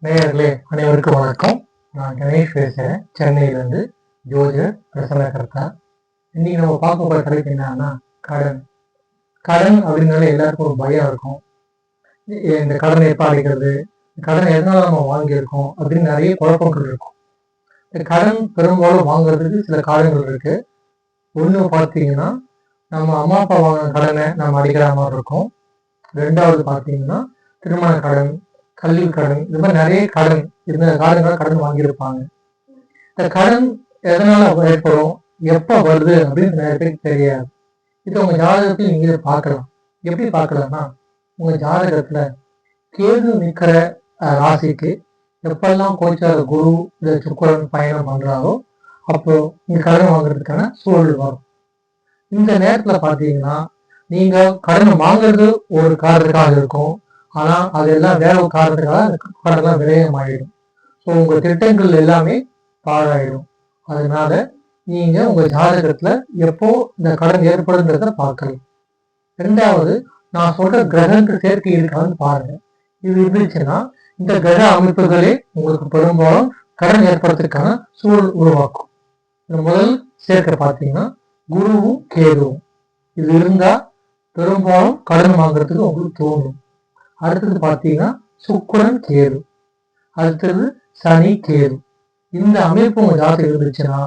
நேயர்களே அனைவருக்கும் வணக்கம். நான் கணேஷ் பேசுகிறேன், சென்னையிலேருந்து ஜோதிடர் பிரசன்னகர்த்தா. இன்னைக்கு நம்ம பார்க்க போகிற தலைப்பு என்னன்னா கடன். கடன் அப்படின்னாலே எல்லாருக்கும் ஒரு பயம் இருக்கும். இந்த கடனை எப்போ அடைக்கிறது, கடன் எதனால நம்ம வாங்கியிருக்கோம் அப்படின்னு நிறைய குழப்பங்கள் இருக்கும். இந்த கடன் பெரும்பாலும் வாங்குறதுக்கு சில காரணங்கள் இருக்கு. ஒன்று பார்த்தீங்கன்னா, நம்ம அம்மா அப்பா வாங்கின கடனை நம்ம அடைக்கிற மாதிரி இருக்கும். ரெண்டாவது பார்த்தீங்கன்னா, திருமண கடன், கல்வி கடன், இது மாதிரி நிறைய கடன் இந்த காலங்களில் கடன் வாங்கியிருப்பாங்க. இந்த கடன் எதனால ஏற்படும், எப்ப வருது அப்படின்னு நிறைய பேருக்கு தெரியாது. இது உங்க ஜாதகத்தில் நீங்க பார்க்கலாம். எப்படி பார்க்கலாம்னா, உங்க ஜாதகத்துல கேது நிற்கிற ராசிக்கு எப்பெல்லாம் கோச்சார குரு இந்த சுக்கரன் பயணம் பண்றாரோ அப்போ நீங்க கடன் வாங்குறதுக்கான சூழல் வரும். இந்த நேரத்துல பாத்தீங்கன்னா நீங்க கடன் வாங்குறது ஒரு காரணத்துக்காக இருக்கும். ஆனா அதெல்லாம் வேற ஒரு காரணத்துக்காக கடன்லாம் விரயம் ஆயிடும். ஸோ உங்க திட்டங்கள் எல்லாமே பாழாயிடும். அதனால நீங்க உங்க ஜாதகத்துல எப்போ இந்த கடன் ஏற்படுங்கிறத பார்க்கலாம். ரெண்டாவது, நான் சொல்ற கிரகங்கள் சேர்க்கை இருக்கான்னு பாருங்க. இது இருந்துச்சுன்னா இந்த கிரக அமைப்புகளே உங்களுக்கு பெரும்பாலும் கடன் ஏற்படுறதுக்கான சூழல் உருவாக்கும். இந்த முதல் சேர்க்கை பார்த்தீங்கன்னா குருவும் கேதுவும் இது இருந்தா பெரும்பாலும் கடன் வாங்குறதுக்கு உங்களுக்கு தோணும். அடுத்தது பார்த்தீங்கன்னா சுக்கிரன் கேது, அடுத்தது சனி கேது. இந்த அமைப்பு உங்க ஜாதகம் இருந்துச்சுன்னா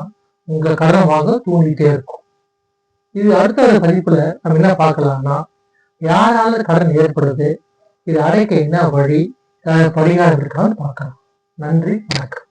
உங்க கடன் வாங்க தூண்டிட்டே இருக்கும். இது அடுத்த பதிப்புல நம்ம என்ன பார்க்கலாம்னா, யாரால கடன் ஏற்படுது, இது அடைக்க என்ன வழி, பரிகாரம் இருக்கான்னு பார்க்கலாம். நன்றி, வணக்கம்.